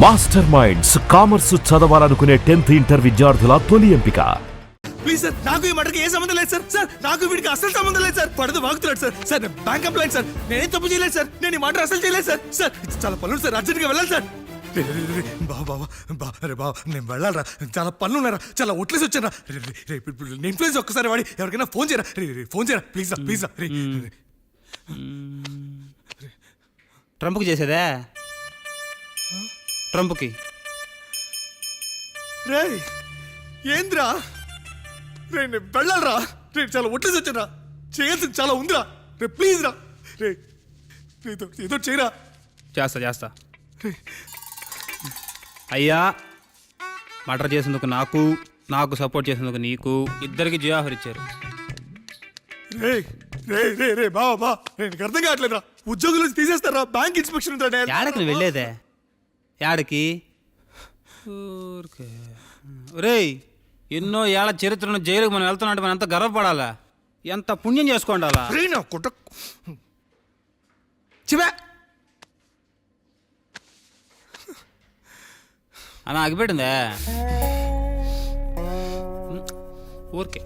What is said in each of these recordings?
Master minds commerce చదవాలనుకునే 10th inter విద్యార్థుల తొలి ఎంపిక. ప్లీజ్ సార్, నాకు ఈ మటర్కి ఏ సంబంధం లేదు సార్. సార్ నాకు వీడికి అసలు సంబంధం లేదు సార్. పడదు వాగుతున్నాడు సార్. సార్ నేను బ్యాంక్ ఎంప్లాయ్ సార్. నేనేం తప్పు చేయలేదు సార్. నేను ఈ మటర్ అసలు చేయలేదు సార్. సార్ చాలా పనులు సార్, అర్జెంట్గా వెళ్ళాలి సార్. బాబా నేను వెళ్ళాలరా, చాలా పనులు ఉన్నారా, చాలా ఒట్లేసి వచ్చారా. నేను ప్లీజ్ ఒక్కసారి వాడి ఎవరికైనా ఫోన్ చేయరా, ఫోన్ చేయరా ప్లీజ్ ప్లీజ్. ట్రంప్కి చేసేదే, ట్రంప్కి. రే ఏంద్రా, రే నేను వెళ్ళాలరా. రే చాలా ఒట్లేసి వచ్చారా, చేయాల్సింది చాలా ఉందిరా. రే ప్లీజ్ రా, రే ఏదో చేయరా. చేస్తా అయ్యా. మర్డర్ చేసేందుకు నాకు సపోర్ట్ చేసేందుకు నీకు, ఇద్దరికి జియాఫర్ ఇచ్చారు. రే రే రే రే బాబా, నీకు అర్థం కావట్లేదురా. ఉద్యోగుల నుంచి తీసేస్తారా, బ్యాంక్ ఇన్స్పెక్షన్ ఉంటాడు. యాడకి నువ్వు వెళ్ళేదే, యాడకి? రేయ్, ఎన్నో ఏళ్ళ చరిత్రను జైలుకు మనం వెళ్తున్నట్టు మనం ఎంత గర్వపడాలా, ఎంత పుణ్యం చేసుకోండాలా. చివా అలా ఆగిపెట్టిందే. ఊరికే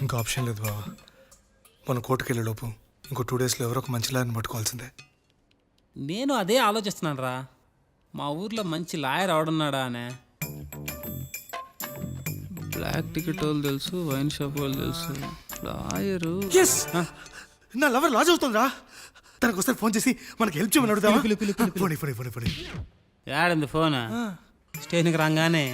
ఇంకా ఆప్షన్ లేదు బాబా. మన కోర్టుకు వెళ్ళే లోపు ఇంకో 2 daysలో ఎవరో ఒక మంచి లాయర్ని పట్టుకోవాల్సిందే. నేను అదే ఆలోచిస్తున్నాను రా. మా ఊర్లో మంచి లాయర్ ఎవడున్నాడా అనే. బ్లాక్ టికెట్ వాళ్ళు తెలుసు, వైన్ షాప్ వాళ్ళు తెలుసు, లాయరు. నా లవర్ లాజ్ అవుతుందిరా. తనకు ఒకసారి ఫోన్ చేసి మనకి హెల్ప్ చేయమని అడుగుతావా? ఫోన్. యాడింది ఫోన్? స్టేషన్కి రాగానే.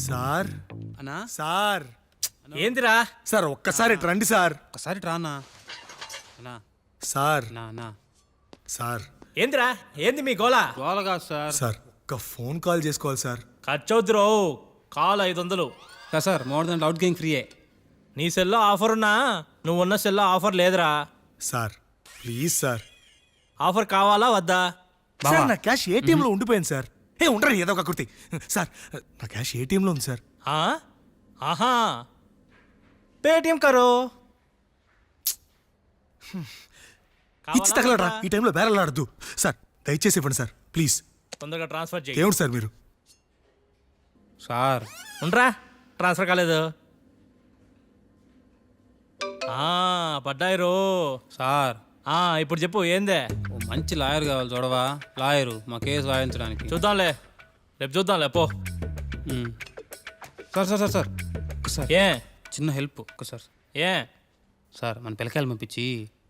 సార్ అన్నా, సార్ ఏందిరా సార్ ఒక్కసారి ఇటు రండి సార్. ఒకసారి రానా అన్నా. సార్ నా సార్ ఏందిరా, ఏంది మీ గోళ? గోలగా సార్. సార్ ఒక్క ఫోన్ కాల్ చేసుకోవాలి సార్. ఖర్చవుద్దురో, కాల్ 500. సార్ మోర్ దెన్ అవుట్ గోయింగ్ ఫ్రీయే. నీ సెల్లో ఆఫర్ ఉన్నా నువ్వున్న సెల్లో ఆఫర్ లేదురా. Sir please sir. ఆఫర్ కావాలా వద్దా? సార్ నా క్యాష్ ఏటీఎంలో ఉండిపోయింది సార్. ఉండరా ఏదో ఒక కుర్తి. సార్ నా క్యాష్ ఏటీఎంలో ఉంది సార్. ఆహా, పేటిఎం కరో. ఇచ్చి తగలరా, ఈ టైంలో బేరలాడద్దు సార్. దయచేసి ఇవ్వండి సార్ ప్లీజ్. తొందరగా ట్రాన్స్ఫర్ చేయి. ఏమిటి సార్ మీరు? సార్ ఉండరా, ట్రాన్స్ఫర్ కాలేదు. పడ్డాయి రో. సార్ ఇప్పుడు చెప్పు ఏందే? ఓ మంచి లాయర్ కావాలి చూడవా. లాయరు మా కేసు వాయించడానికి. చూద్దాంలే, రేపు చూద్దాంలే పో. సార్ సార్ సార్ సార్ ఒకసారి ఏ చిన్న హెల్ప్ ఒక్కసారి. ఏ సార్ మన పిల్లకాయలు పంపించి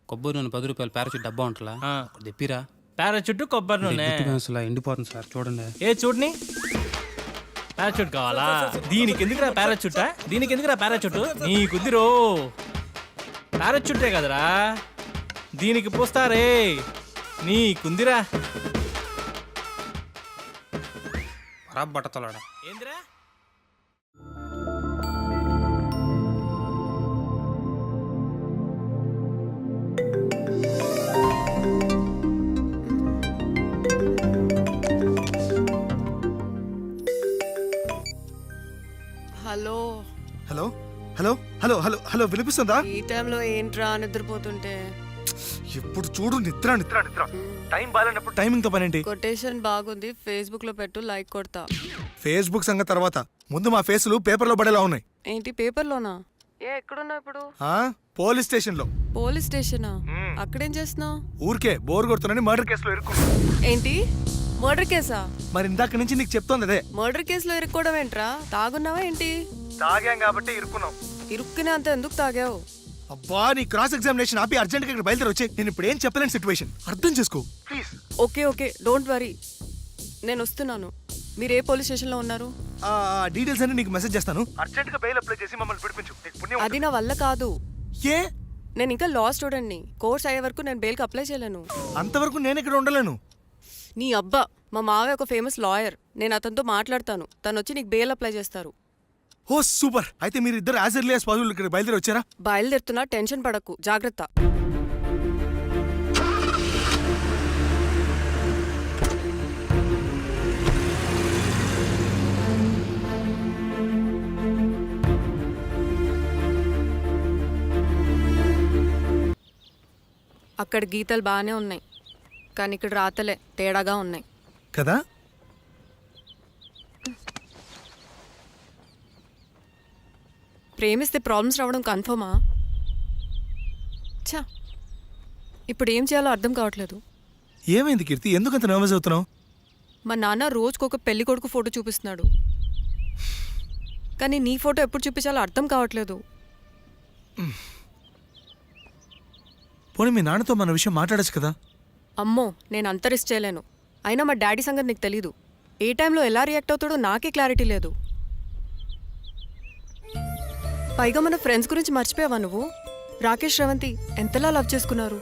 కొబ్బరి నూనె 10 రూపాయలు పారాచూట్ డబ్బా ఉంటుందా, తెప్పిరా. పారాచూట్ కొబ్బరి నూనె ఎండిపోతుంది సార్, చూడండి. ఏ చూడని. పారాచూట్ కావాలా? దీనికి ఎందుకురా పారాచూట్? దీనికి ఎందుకురా పారాచూట్? నీ కుదిరో పారాచూటే కదరా, దీనికి పోస్తారే. నీ కుందిరా బట్టతలాడా. ఏందిరా? Hello hello hello hello hello hello వినిపిస్తుందా? ఈ టైంలో ఏంట్రా నిద్రపోతుంటే? ఎప్పుడు చూడు నిద్ర నిద్ర నిద్ర. టైం బాగాలేనప్పుడు టైమింగ్ తో పనేంటి? కొటేషన్ బాగుంది, ఫేస్బుక్ లో పెట్టు, లైక్ కొడతా. ఫేస్బుక్ సంగతి తర్వాత, ముందు మా ఫేసులు పేపర్లో పడేలా ఉన్నాయి. ఏంటి పేపర్లోనా? ఎక్కడున్నావు ఇప్పుడు? పోలీస్ స్టేషన్ లో. పోలీస్ స్టేషనా? అక్కడేం చేస్తున్నావు? ఊరికే బోర్ కొడుతున్నాని మర్డర్ కేసులో ఇరుక్కున్నా. ఏంటి మర్డర్ కేసా? మరి ఇందాక నుంచి నీకు చెప్తోంది అదే. మర్డర్ కేసులో ఇరుక్కోవడం ఏంట్రా? తాగున్నావా ఏంటి? తాగాం కాబట్టి ఇరుక్కున్నాం. ఇరుక్కునే అంత ఎందుకు తాగావు? అబ్బా, నీ క్రాస్ ఎగ్జామినేషన్ ఆపి అర్జెంట్ గా ఇక్కడ బయలుదేరి వచ్చే. నేను ఇప్పుడు ఏం చెప్పలేని సిచ్యువేషన్, అర్థం చేసుకో ప్లీజ్. ఓకే డోంట్ వరీ, నేను వస్తున్నాను. మీరు ఏ పోలీస్ స్టేషన్ లో ఉన్నారు? డీటెయిల్స్ అన్ని నీకు మెసేజ్ చేస్తాను. అర్జెంట్ గా బెయిల్ అప్లై చేసి మమ్మల్ని పిలిపించు. అది నా వల్ల కాదు. ఏ? నేను ఇంకా లా స్టూడెంట్ని. కోర్స్ అయ్యే వరకు నేను బెయిల్కి అప్లై చేయలేను. అంతవరకు నేను ఇక్కడ ఉండలేను. నీ అబ్బా మా మావయ్య ఒక ఫేమస్ లాయర్. నేను అతనితో మాట్లాడతాను. తను వచ్చి నీకు బెయిల్ అప్లై చేస్తారు. ఓ సూపర్. అయితే మీరు ఇద్దరు యాజ్ ఎర్లీ యాజ్ పాసిబుల్ ఇక్కడ బయలుదేరి వచ్చారా? బయలుదేరుతున్నా, టెన్షన్ పడకు, జాగ్రత్త. అక్కడ గీతలు బాగానే ఉన్నాయి, కానీ ఇక్కడ రాతలే తేడాగా ఉన్నాయి కదా. ప్రేమిస్తే ప్రాబ్లమ్స్ రావడం కన్ఫర్మా? ఛా, ఇప్పుడు ఏం చేయాలో అర్థం కావట్లేదు. ఏమైంది కీర్తి, ఎందుకంత నర్వస్ అవుతున్నావు? మా నాన్న రోజుకొక పెళ్లి కొడుకు ఫోటో చూపిస్తున్నాడు, కానీ నీ ఫోటో ఎప్పుడు చూపించాలో అర్థం కావట్లేదు. పోనీ మీ నాన్నతో మన విషయం మాట్లాడచ్చు కదా. అమ్మో, నేను అంత రిస్క్ చేయలేను. అయినా మా డాడీ సంగతి నీకు తెలీదు. ఏ టైంలో ఎలా రియాక్ట్ అవుతాడో నాకే క్లారిటీ లేదు. పైగా మన ఫ్రెండ్స్ గురించి మర్చిపోయావా నువ్వు? రాకేష్, శ్రవంతి ఎంతలా లవ్ చేసుకున్నారు.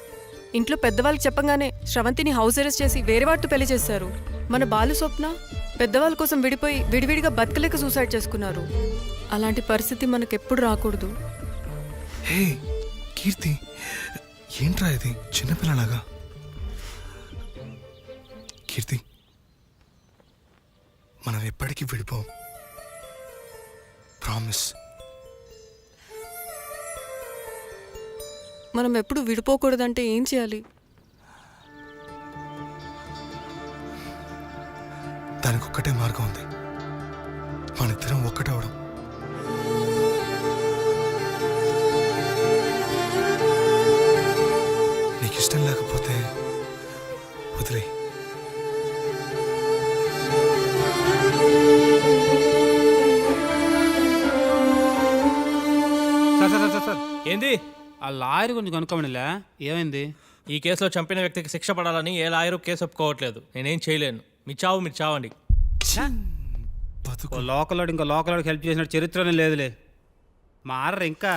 ఇంట్లో పెద్దవాళ్ళకి చెప్పంగానే శ్రవంతిని హౌస్ అరెస్ట్ చేసి వేరే వాటితో పెళ్లి చేశారు. మన బాలు స్వప్న పెద్దవాళ్ళ కోసం విడిపోయి విడివిడిగా బతకలేక సూసైడ్ చేసుకున్నారు. అలాంటి పరిస్థితి మనకెప్పుడు రాకూడదు. హే కీర్తి, ఏంట్రా ఇది చిన్నపిల్లలాగా? కీర్తి, మనం ఎప్పటికీ విడిపోం, ప్రామిస్. మనం ఎప్పుడు విడిపోకూడదంటే ఏం చేయాలి? దానికి ఒక్కటే మార్గం ఉంది, మనిద్దరం ఒక్కటవడం. నీకు ఇష్టం లేకపోతే వదిలే. సార్ ఏంది? ఆ లాయర్ గురించి కనుక్కోమనిలే, ఏమైంది? ఈ కేసులో చంపిన వ్యక్తికి శిక్ష పడాలని ఏ లాయరు కేసు ఒప్పుకోవట్లేదు. నేనేం చేయలేను. మీ చావండి. బతుకు. లోకల్ ఇంకా లోకల్ హెల్ప్ చేసిన చరిత్రనే లేదులే. మారరు ఇంకా.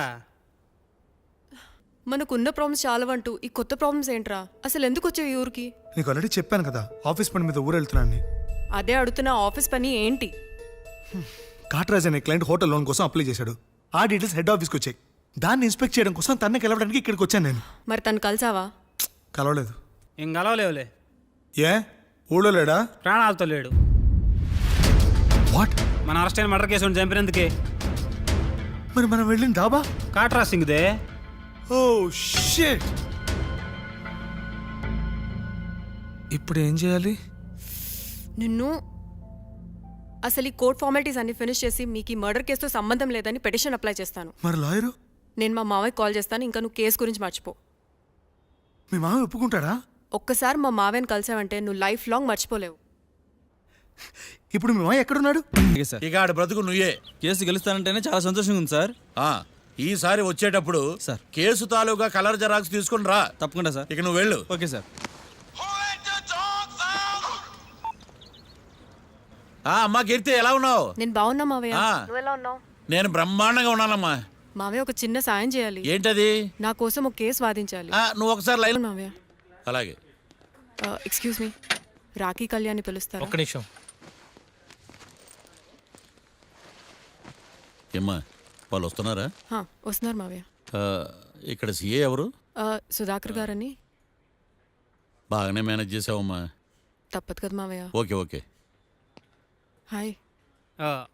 మనకున్న ప్రాబ్లమ్స్ చాలవంటూ ఈ కొత్త ప్రాబ్లమ్స్ ఏంట్రా? అసలు ఎందుకు వచ్చావు ఈ ఊరికి? నీకు ఆల్రెడీ చెప్పాను కదా, ఆఫీస్ పని మీద ఊరు వెళ్తున్నాను. అదే అడుగుతున్న ఆఫీస్ పని ఏంటి? కాట్రాజ్ అనే క్లయింట్ హోటల్ లోన్ కోసం అప్లై చేశాడు. ఆ డీటెయిల్స్ హెడ్ ఆఫీస్కి వచ్చాయి. దాన్ని ఇన్స్పెక్ట్ చేయడం కోసం తనని కలవడానికి ఇక్కడికి వచ్చాను నేను. మరి తను కలిసావా? కలవలేదు. ఏం కలవలేవులే. ఏ ఊళ్ళో లేడా? ప్రాణాలతో లేడు. వాట్? మన అరెస్ట్ అయిన మర్డర్ కేసు చంపినందుకే. మరి మనం వెళ్ళిన డాబా? కాట్రా సింగ్దే. Oh shit. ఇప్పుడు ఏం చేయాలి? నిన్ను అసలు ఈ కోర్ట్ ఫార్మాలిటీస్ అన్ని ఫినిష్ చేసి మీకు ఈ మర్డర్ కేసుతో సంబంధం లేదని పిటిషన్ అప్లై చేస్తాను. మరి లాయరు? నేను మా మావయ్య కాల్ చేస్తాను. ఇంకా నువ్వు కేసు గురించి మర్చిపో. మీ మామ ఒప్పుకుంటాడా? ఒక్కసారి మా మావయ్యని కలిసావంటే నువ్వు లైఫ్ లాంగ్ మర్చిపోలేవు. ఇప్పుడు మీ మామ ఎక్కడున్నాడు? ఇక ఆడ బ్రతుకు నువ్వే. కేసు గెలుస్తానంటేనే చాలా సంతోషంగా ఉంది సార్. ఈసారి వచ్చేటప్పుడు సార్. కేసు తాలూకా కలర్ జెరాక్స్ తీసుకుని రా. తప్పకుండా సార్. ఇక నువ్వు వెళ్ళు. Okay sir. అమ్మా కీర్తి, ఎలా ఉన్నావు? నేను బాగున్నా మావయ్య. ఆ. నువ్వు ఎలా ఉన్నావు? నేను బ్రహ్మాండంగా ఉన్నానమ్మా. మావయ్య, ఒక చిన్న సాయం చేయాలి. ఏంటది? నా కోసం ఒక కేసు వాదించాలి. నువ్వు ఒకసారి లైన్. మావయ్య, అలాగే. ఎక్స్క్యూజ్ మీ, రాఖీ కళ్యాణ్ని పిలుస్తారా? ఒక్క నిమిషం. ఏమ్మా, వాళ్ళు వస్తున్నారా? వస్తున్నారు మావయ్య. ఇక్కడ సీఏ ఎవరు? సుధాకర్ గారని. బాగానే మేనేజ్ చేసావమ్మా. తప్పదు కదా మావయ్య. Okay okay. హాయ్.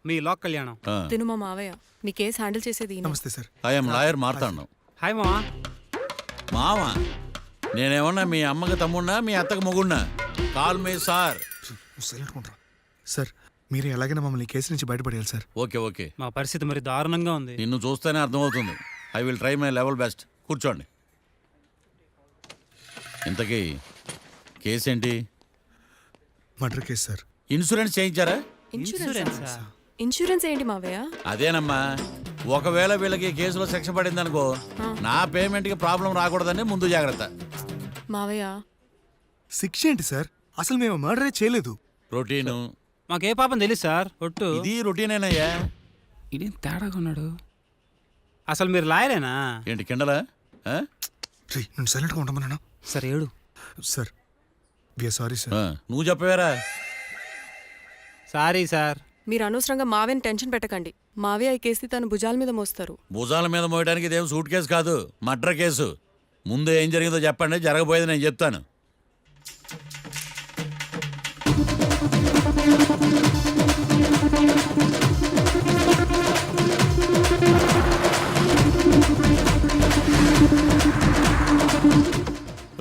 మీ లోక్ కళ్యాణం. తిను మా మావయ్య. మీ కేసు హ్యాండిల్ చేసేది ఈయన. నమస్తే సార్. ఐఎమ్ లాయర్ మాట్లాడినావు. హాయ్ మావా. మావా, నేనేమన్నా మీ అమ్మకి తమ్ముడినా మీ అత్తకి మొగుడినా? కాల్ మీ సార్. సార్, మీరు ఎలాగైనా మమ్మల్ని ఈ కేసు నుంచి బయటపడేయాలి సార్. Okay okay. మా పరిస్థితి మరి దారుణంగా ఉంది. నిన్ను చూస్తేనే అర్థమవుతుంది. I will try my level best. కూర్చోండి. ఇంతకీ కేసేంటి? Murder case sir. ఇన్సూరెన్స్ చేయించారా? ఇన్సూరెన్స్ ఏంటి మావయ్య? అదేనమ్మా, ఒకవేళ వీళ్ళకి కేసులో శిక్ష పడింది అనుకో, నా పేమెంట్కి ప్రాబ్లం రాకూడదని ముందు జాగ్రత్త. మావయ్య, శిక్ష ఏంటి సార్? అసలు మేము మర్డరే చేయలేదు. రొటీను. మాకే పాపం తెలుసు సార్. ఒట్టు ఇది రొటీనేనయ్యా. ఇదేం తేడాగా ఉన్నాడు. అసలు మీరు లాయరేనా? ఏంటి కిండలా? రే, నేను సైలెంట్గా ఉంటామన్నా. సరే ఏడు. Sir, sorry sir. నువ్వు చెప్పవేరా? Sorry sir. మీరు అనవసరంగా మావేని టెన్షన్ పెట్టకండి. మావే ఈ కేసు తన భుజాల మీద మోస్తారు. భుజాల మీద మోయడానికి ఇదేం సూట్ కేసు కాదు, మర్డర్ కేసు. ముందు ఏం జరిగిందో చెప్పండి, జరగబోయేది నేను చెప్తాను.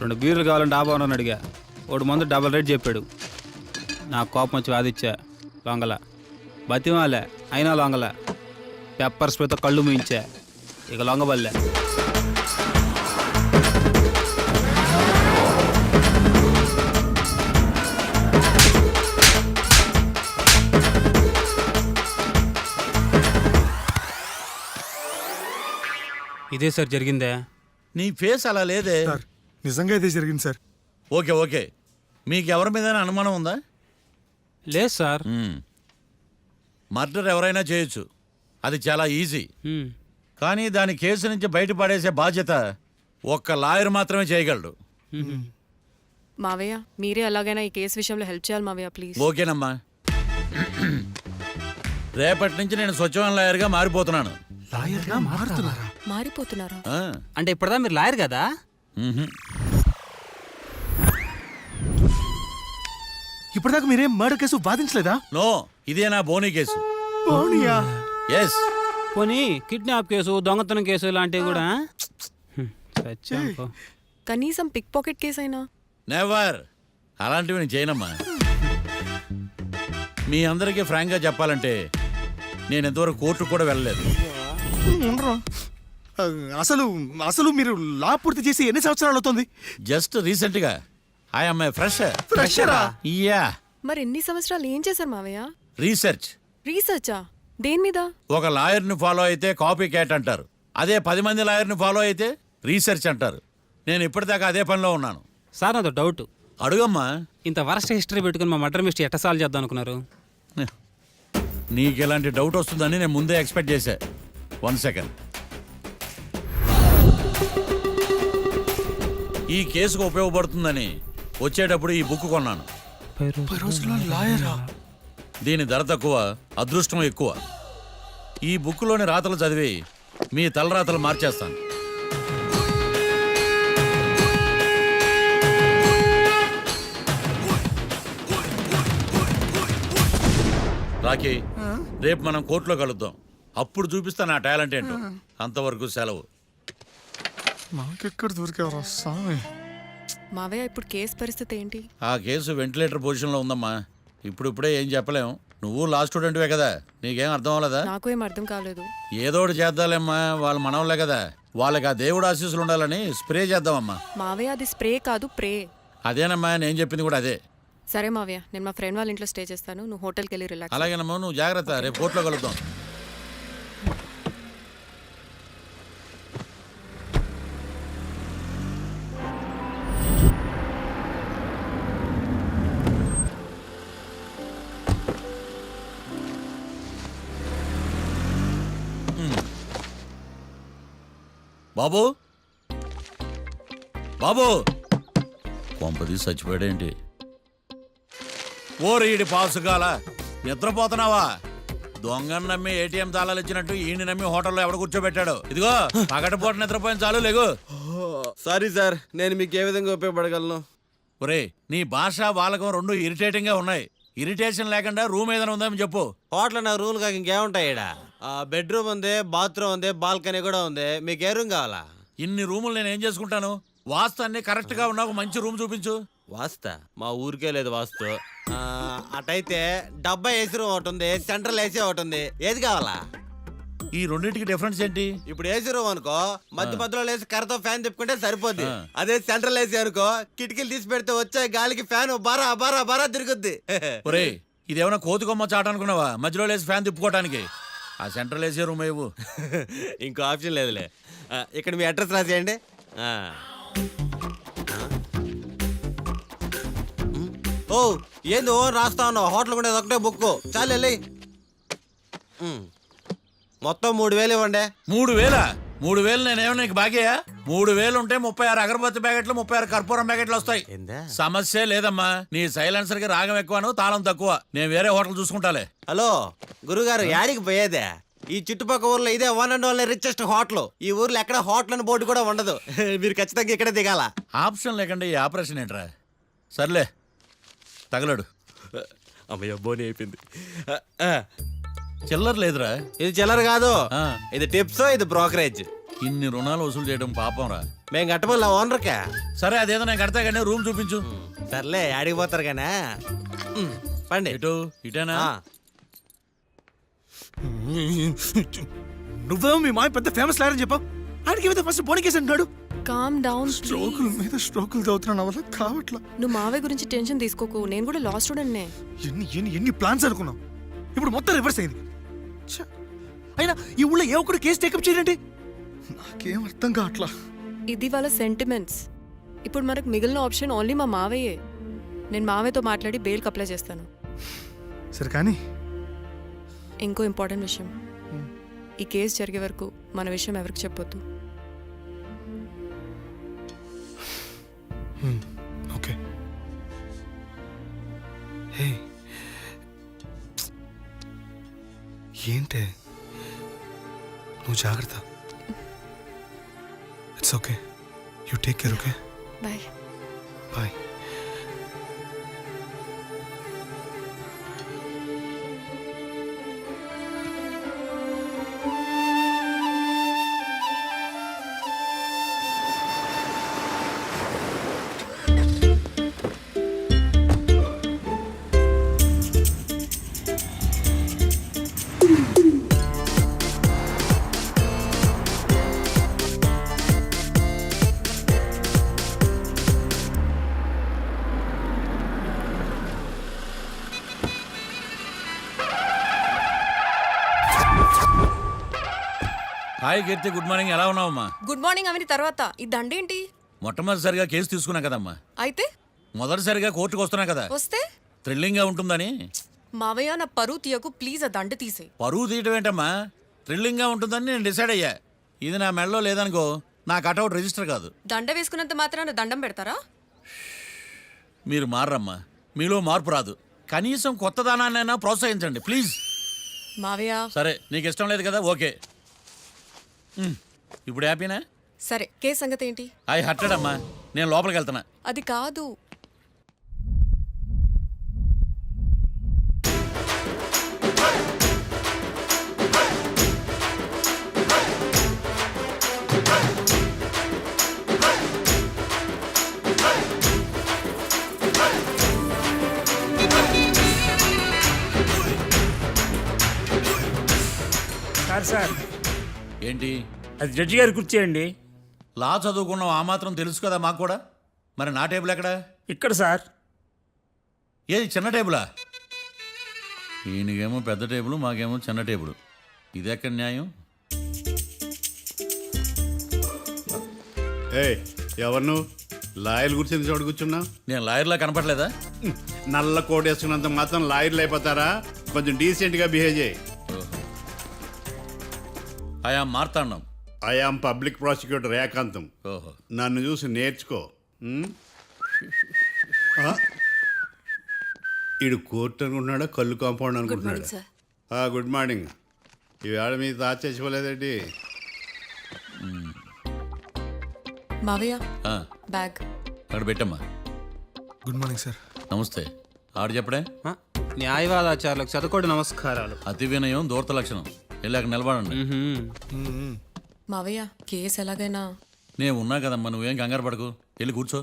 రెండు బీర్లు కావాలని డాబా అని అడిగా. ఒకడు మందు డబల్ రేట్ చెప్పాడు. నాకు కోపం వచ్చి వాదిచ్చా. లొంగల బతిమాలే, అయినా లొంగల. పెప్పర్ స్ప్రేతో కళ్ళు మూయించా. ఇక లొంగబల్లే. ఇదే సార్ జరిగిందే. నీ ఫేస్ అలా లేదే. సార్ నిజంగా ఇదే జరిగింది సార్. ఓకే ఓకే, మీకు ఎవరి మీద అనుమానం ఉందా? లేదు సార్. మర్డర్ ఎవరైనా చేయొచ్చు, అది చాలా ఈజీ. మ్మ్. కానీ దాని కేసు నుంచి బయటపడేసే బాధ్యత ఒక్క లాయర్ మాత్రమే చేయగలడు. మావయ్య మీరే ఎలాగైనా ఈ కేసు విషయంలో హెల్ప్ చేయాలి మావయ్య ప్లీజ్. ఓకేనమ్మా. రేపటి నుంచి నేను స్వచ్ఛమైన లాయర్గా మారిపోతున్నాను. లాయర్గా మారుతున్నారా? మారిపోతున్నారా? ఆ, అంటే ఇప్పటిదా మీరు లాయర్ కదా? మ్హూ. ఇప్పటిదాకా మీరేం మర్డర్ కేసు వాదించలేదా? నో, ఇదే నా బోనీ కేసు. పోనీయా? ఎస్. పోనీ కిడ్నాప్ కేసు, దొంగతనం కేసు ఇలాంటివి కూడా. సత్యం పో. కనీసం పిక్ పాకెట్ కేసు అయినా. నెవర్. అలాంటివి నేను చేయనమ్మా. మీ అందరికీ ఫ్రాంక్గా చెప్పాలంటే నేను ఎంతవరకు కోర్టు కూడా వెళ్ళలేదు. ఉండరా? అసలు అసలు మీరు లా పూర్తి చేసి ఎన్ని సంవత్సరాలు అవుతుంది? జస్ట్ రీసెంట్గా ఐఎమ్ ఏ ఫ్రెషర్. ఫ్రెషరా? యా. మరి ఎన్ని సంవత్సరాలు ఏం చేశారు మావయ్య? రీసెర్చ్. రీసెర్చా? దేని మీద? ఒక లాయర్ని ఫాలో అయితే కాపీ క్యాట్ అంటారు, అదే 10 మంది లాయర్ని ఫాలో అయితే రీసెర్చ్ అంటారు. నేను ఇప్పటిదాకా అదే పనిలో ఉన్నాను. సార్ నాదో డౌట్. అడుగమ్మా. ఇంత వరస్ట్ హిస్టరీ పెట్టుకుని మా మర్డర్ మిస్టరీ ఎట్ట సాల్వ్ చేద్దాం అనుకున్నారు? నీకు ఇలాంటి డౌట్ వస్తుందని నేను ముందే ఎక్స్పెక్ట్ చేశా. 1 సెకండ్. ఈ కేసుకు ఉపయోగపడుతుందని వచ్చేటప్పుడు ఈ బుక్ కొన్నాను. లాయరా? దీని ధర తక్కువ, అదృష్టం ఎక్కువ. ఈ బుక్లోని రాతలు చదివి మీ తలరాతలు మార్చేస్తాను. రాకీ, రేపు మనం కోర్టులో కలుద్దాం. అప్పుడు చూపిస్తా నా టాలెంట్ ఏంటో. అంతవరకు సెలవు. నాకెక్కడ దొరికావరా స్వామి? మావయ్య ఇప్పుడు కేసు పరిస్థితి ఏంటి? ఆ కేసు వెంటిలేటర్ పొజిషన్లో ఉందమ్మా. ఇప్పుడిప్పుడే ఏం చెప్పలేం. నువ్వు లా స్టూడెంట్వే కదా, నీకేం అర్థం అవ్వలేదా? నాకు ఏం అర్థం కాలేదు. ఏదో ఒకటి చేద్దాలేమ్మా, వాళ్ళు మనవలే కదా. వాళ్ళకి ఆ దేవుడు ఆశీస్సులు ఉండాలని స్ప్రే చేద్దామమ్మా. మావయ్య అది స్ప్రే కాదు ప్రే. అదేనమ్మా, నేను చెప్పింది కూడా అదే. సరే మావయ్య, నేను మా ఫ్రెండ్ వాళ్ళ ఇంట్లో స్టే చేస్తాను. నువ్వు హోటల్కి వెళ్ళి రిలాక్స్. అలాగేనమ్మా, నువ్వు జాగ్రత్త. రేపు కోర్టులో కలుద్దాం. బాబు, బాబు, కొంపది చచ్చిపోయాడేంటి? ఓరీడి పాసుగాల, నిద్రపోతున్నావా? దొంగను నమ్మి ఏటీఎం తాళాలు ఇచ్చినట్టు ఈయన నమ్మి హోటల్లో ఎవడ కూర్చోబెట్టాడు? ఇదిగో పగటిపూట నిద్రపోయిన చాలు, లేగు. సారీ సార్, నేను మీకు ఏ విధంగా ఉపయోగపడగలను? ఒరే, నీ భాష వాలకం రెండు ఇరిటేటింగ్ గా ఉన్నాయి. ఇరిటేషన్ లేకుండా రూమ్ ఏదైనా ఉందని చెప్పు. హోటల్ నా రూల్ కాక ఇంకేముంటాయి ఈడ? బెడ్రూమ్ ఉంది, బాత్రూమ్ ఉంది, బాల్కనీ కూడా ఉంది. మీకు ఏ రూమ్ కావాలా? ఇన్ని రూములు నేను ఏం చేసుకుంటాను? వాస్తు అన్ని కరెక్ట్ గా ఉన్నా ఒక మంచి రూమ్ చూపించు. వాస్తా? మా ఊరికే లేదు వాస్తు. అటైతే డబ్బా ఏసీ రూమ్ ఒకటి ఉంది, సెంట్రల్ ఏసీ ఒకటి ఉంది. ఏది కావాలా? ఈ రెండింటికి డిఫరెన్స్ ఏంటి? ఇప్పుడు ఏసీ రూమ్ అనుకో, మధ్య మధ్యలో లేసి కర్రతో ఫ్యాన్ తిప్పుకుంటే సరిపోద్ది. అదే సెంట్రల్ ఏసీ అనుకో, కిటికీలు తీసి పెడితే వచ్చే గాలికి ఫ్యాన్ బారా బారా బారా తిరుగుద్ది. ఒరే, ఇదేమన్నా కోతి కొమ్మ చాట అనుకున్నావా మధ్యలో లేసి ఫ్యాన్ తిప్పుకోవడానికి? ఆ సెంట్రల్ ఏసీ రూమ్ ఇవ్వు. ఇంకో ఆప్షన్ లేదులే. ఇక్కడ మీ అడ్రస్ రాసేయండి. ఓ ఏంది ఓ రాస్తా ఉన్నావు? హోటల్ కూడా ఒకటే బుక్ చాలు వెళ్ళి. మొత్తం 3000 ఇవ్వండి. 3000? 3000 నేనేమో నీకు బాగేయా? 3000 ఉంటే 36 అగరబత్తి ప్యాకెట్లు 36 కర్పూరం ప్యాకెట్లు వస్తాయి. ఏందా? సమస్య లేదమ్మా. నీ సైలెన్సర్ కి రాగం ఎక్కువను తాళం తక్కువ. నేను వేరే హోటల్ చూసుకుంటాలే. హలో గురుగారు, యాడికి పోయేదే? ఈ చుట్టుపక్కల ఊర్లో ఇదే one and only richest hotel. ఈ ఊర్లో ఎక్కడ హోటల్ అని బోర్డు కూడా ఉండదు. మీరు ఖచ్చితంగా ఇక్కడే దిగాల. ఆప్షన్ లేకుండా ఈ ఆపరేషన్ ఏంట్రా? సర్లే తగలడు. అమ్మయ్య, బోని అయిపోయింది. చిల్లర లేదురా. ఇది చిల్లర కాదు, ఆ. ఇది టిప్స్, ఇది బ్రోకరేజ్. ఇన్ని రుణాలు వసూలు చేయడం పాపం రా. మేము కట్టబోలే ఓనర్కే. సరే అదేదో నేను కడతా కానీ రూమ్ చూపించు. సర్లే, యాడికి పోతారు కానీ పండి. ఇటు ఇటేనా? ఆ. నువ్వేమో మీ మాయ పెద్ద ఫేమస్ లాయర్ అని చెప్పావు. ఆయనకి ఏమైతే ఫస్ట్ బోనికేసి అంటున్నాడు. Calm down. స్ట్రోకుల మీద స్ట్రోకులు తవ్వుతున్నా నా వల్ల కావట్లా. నువ్వు మావయ్య గురించి టెన్షన్ తీసుకోకు, నేను కూడా లా స్టూడెంట్నే. ఎన్ని ప్లాన్స్ అనుకున్నావు, ఇప్పుడు మొత్తం రివర్స్ అయింది. ఛ! అయినా ఈ ఊళ్ళో ఏ ఒక్కడు కేసు టేకప్ చేయండి. నాకేం అర్థం కావట్లా. ఇది వాళ్ళ సెంటిమెంట్స్. ఇప్పుడు మనకు మిగిలిన ఆప్షన్ ఓన్లీ మా మావయ్యే. నేను మావయ్యతో మాట్లాడి బెయిల్కి అప్లై చేస్తాను. సరే కానీ ఇంకో ఇంపార్టెంట్ విషయం, ఈ కేసు జరిగే వరకు మన విషయం ఎవరికి చెప్పొద్దు. ఓకే. హే, ఏంటే నువ్వు జాగ్రత్త. It's okay, you take care. Okay, bye. Bye. Hi Keerthi, good morning. ఎలా ఉన్నావమ్మా? గుడ్ మార్నింగ్ అవని తర్వాత ఈ దండేంటి? మొట్టమొదటిసారిగా కేసు తీసుకున్నా కదమ్మా. అయితే మొదటిసారిగా కోర్టుకు వస్తున్నా కదా, వస్తే థ్రిల్లింగ్ గా ఉంటుందని. మావయ్య నా పరువు తీయకు ప్లీజ్, ఆ దండ తీసే. పరువు తీయటం ఏంటమ్మా, థ్రిల్లింగ్ గా ఉంటుందని నేను డిసైడ్ అయ్యా. ఇది నా మెడలో లేదనుకో, నా కటౌట్ రిజిస్టర్ కాదు. దండ వేసుకున్నంత మాత్రాన దండం పెడతారా? మీరు మారమ్మా, మీలో మార్పు రాదు. కనీసం కొత్త దానాన్నైనా ప్రోత్సహించండి ప్లీజ్. మావయ్య సరే, నీకు ఇష్టం లేదు కదా, ఓకే. ఇప్పుడు హ్యాపీనా? సరే, కేసు సంగతి ఏంటి? ఐ హర్టెడ్ అమ్మా, నేను లోపలికి వెళ్తున్నా. అది కాదు. సార్ ఏంటి? అది జడ్జి గారి కుర్చీ అండి. లా చదువుకున్నావు, ఆ మాత్రం తెలుసు కదా మాకు కూడా. మరి నా టేబుల్ ఎక్కడ? ఇక్కడ సార్. ఏది చిన్న టేబులా? ఈయనకేమో పెద్ద టేబుల్, మాకేమో చిన్న టేబుల్. ఇది ఎక్కడ న్యాయం? ఎవరు నువ్వు? లాయర్లు కూర్చుని చోటు కూర్చున్నా? నేను లాయర్లా కనపడలేదా? నల్ల కోట్ వేసుకున్నంత మాత్రం లాయర్లు అయిపోతారా? కొంచెం డీసెంట్గా బిహేవ్ చేయి. ఆయా మార్తాండం. ఐఆమ్ పబ్లిక్ ప్రాసిక్యూటర్ ఏకాంతం. ఓహో, నన్ను చూసి నేర్చుకో. ఈడు కోర్టు అనుకుంటున్నాడా, కళ్ళు కాంపౌండ్ అనుకుంటున్నాడా? సార్. Good morning. ఈవేళ మీ తాత చచ్చిపోలేదండి. మావయ్య ఆ, బ్యాగ్. అక్కడ పెట్టమ్మా. Good morning sir. నమస్తే. ఆడు చెప్పడే. న్యాయవాదాచారులకు చదువుకోడు నమస్కారాలు. అతి వినయం దూరత లక్షణం. వెళ్ళాక నిలబడండి. మావయ్య కేసు ఎలాగైనా. నేను ఉన్నా కదమ్మా, నువ్వేం కంగారు పడకు. వెళ్ళి కూర్చో.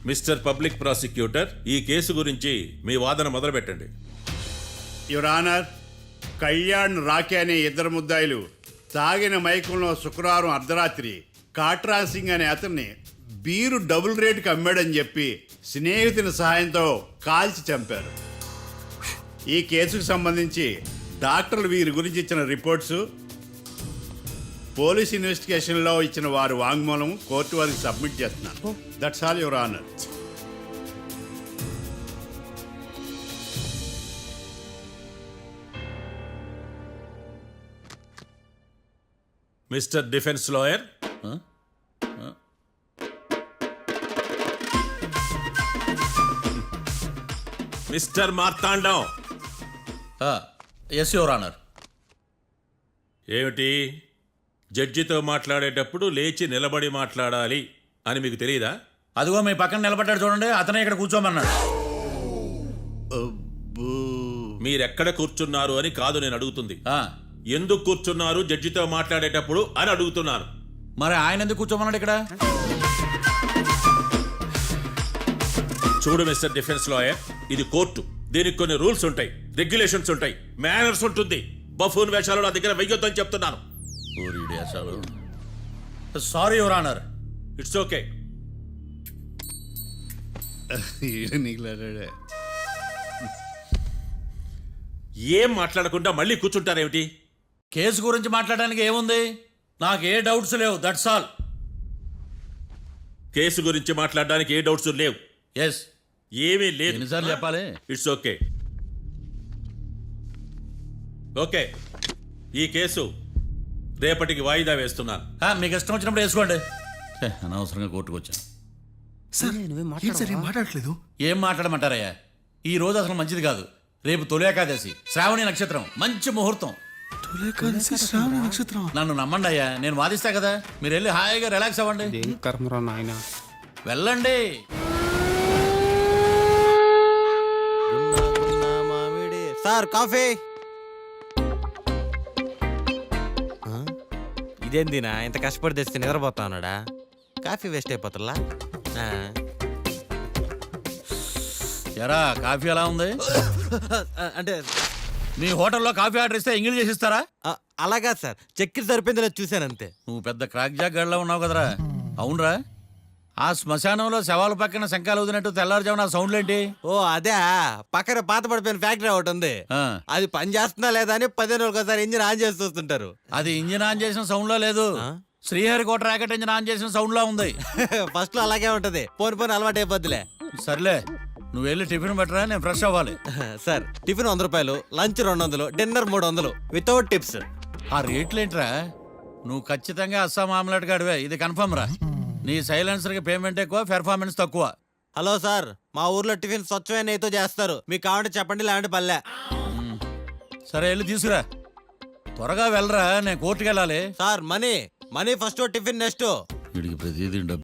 మిస్టర్ పబ్లిక్ ప్రాసిక్యూటర్, ఈ కేసు గురించి మీ వాదన మొదలు పెట్టండి. యువర్ ఆనర్, కళ్యాణ్ రాకే అనే ఇద్దరు ముద్దాయిలు తాగిన మైకంలో శుక్రవారం అర్ధరాత్రి కాట్రా సింగ్ అనే అతన్ని బీరు డబుల్ రేటుకి అమ్మాడని చెప్పి స్నేహితుని సహాయంతో కాల్చి చంపారు. ఈ కేసుకు సంబంధించి డాక్టర్లు వీరి గురించి ఇచ్చిన రిపోర్ట్స్, పోలీస్ ఇన్వెస్టిగేషన్లో ఇచ్చిన వారి వాంగ్మూలం కోర్టు వారికి సబ్మిట్ చేస్తున్నాను. That's all your honour. Mister defence lawyer, mister Marthandam. Yes your honour. ఏమిటి, జడ్జితో మాట్లాడేటప్పుడు లేచి నిలబడి మాట్లాడాలి అని మీకు తెలియదా? అదిగో మీ పక్కన నిలబడ్డాడు చూడండి, అతనే ఇక్కడ కూర్చోమన్నాడు. మీరెక్కడ కూర్చున్నారు అని కాదు నేను అడుగుతుంది. ఎందుకు కూర్చున్నారు జడ్జితో మాట్లాడేటప్పుడు అని అడుగుతున్నాను. మరి ఆయన ఎందుకు కూర్చోమన్నాడు ఇక్కడ? చూడు మిస్టర్ డిఫెన్స్ లాయర్, ఇది కోర్టు. దీనికి కొన్ని రూల్స్ ఉంటాయి, రెగ్యులేషన్స్ ఉంటాయి, మేనర్స్ ఉంటుంది. బఫూన్ వేషాలు నా దగ్గర వెయ్యొద్దని చెప్తున్నాను. Sorry your honour. It's okay. ఏం మాట్లాడకుండా మళ్ళీ కూర్చుంటారేమిటి? కేసు గురించి మాట్లాడడానికి ఏముంది? నాకు ఏ డౌట్స్ లేవు, దట్స్ ఆల్. కేసు గురించి మాట్లాడడానికి ఏ డౌట్స్ లేవు? ఎస్. ఏమీ లేదు. ఎన్నిసార్లు చెప్పాలి? It's okay. ఓకే, ఈ కేసు రేపటికి వాయిదా వేస్తున్నాను. మీకు ఇష్టం వచ్చినప్పుడు వేసుకోండి. అనవసరంగా కోర్టుకు వచ్చాను. మాట్లాడట్లేదు. ఏం మాట్లాడమంటారయ్యా? ఈ రోజు అసలు మంచిది కాదు. రేపు తొలి ఏకాదశి, శ్రావణి నక్షత్రం, మంచి ముహూర్తం. నన్ను నమ్మండి అయ్యా, నేను వాదిస్తా కదా. మీరు వెళ్ళి హాయిగా రిలాక్స్ అవ్వండి. వెళ్ళండి. Sir coffee. ఇదేందినా ఇంత కష్టపడి తెస్తే నిద్రపోతా ఉన్నాడా? కాఫీ వేస్ట్ అయిపోతుందా? ఎరా, కాఫీ ఎలా ఉంది? అంటే మీ హోటల్లో కాఫీ ఆర్డర్ ఇస్తే ఎంగిల్ చేసి ఇస్తారా? అలాగా సార్, చక్కెర సరిపోయింది లేదు చూశాను అంతే. నువ్వు పెద్ద క్రాక్ జాక్ గడిలో ఉన్నావు కదరా. అవునరా, ఆ శ్మశానంలో శవాల పక్కన శంఖాలు వదినట్టు తెల్లారుజామున సౌండ్లు ఏంటి? ఓ అదే, పక్కన పాత పడిపోయిన ఫ్యాక్టరీ ఒకటి ఉంది. అది పని చేస్తున్నా లేదా అని 15 రోజులకు ఒకసారి ఇంజిన్ ఆన్ చేసి చూస్తుంటారు. అది ఇంజిన్ ఆన్ చేసిన సౌండ్ లో లేదు, శ్రీహరికోట రాకెట్ ఇంజిన్ ఆన్ చేసిన సౌండ్ లో ఉంది. ఫస్ట్ లో అలాగే ఉంటది, పోని అలవాటు అయిపోద్దిలే. సర్లే, నువ్వు వెళ్ళి టిఫిన్ పెట్టరా, నేను ఫ్రెష్ అవ్వాలి. సార్ టిఫిన్ 100 రూపాయలు, లంచ్ 200, డిన్నర్ 300 వితౌట్ టిప్స్. ఆ రేట్లేంట్రా? నువ్వు ఖచ్చితంగా అస్సాం ఆమ్లెట్ గాడివే, ఇది కన్ఫర్మ్ రా. నీ సైలెన్సర్కి పేమెంట్ ఎక్కువ, పెర్ఫార్మెన్స్ తక్కువ. హలో సార్, మా ఊర్లో టిఫిన్ స్వచ్ఛమైన నెయ్యితో చేస్తారు. మీకు కావాలంటే చెప్పండి, లేదంటే పల్లె. సరే వెళ్ళి తీసుకురా, త్వరగా వెళ్ళరా, నేను కోర్టుకు వెళ్ళాలి. Sir money first, tiffin next. వీడికి ప్రతిదీ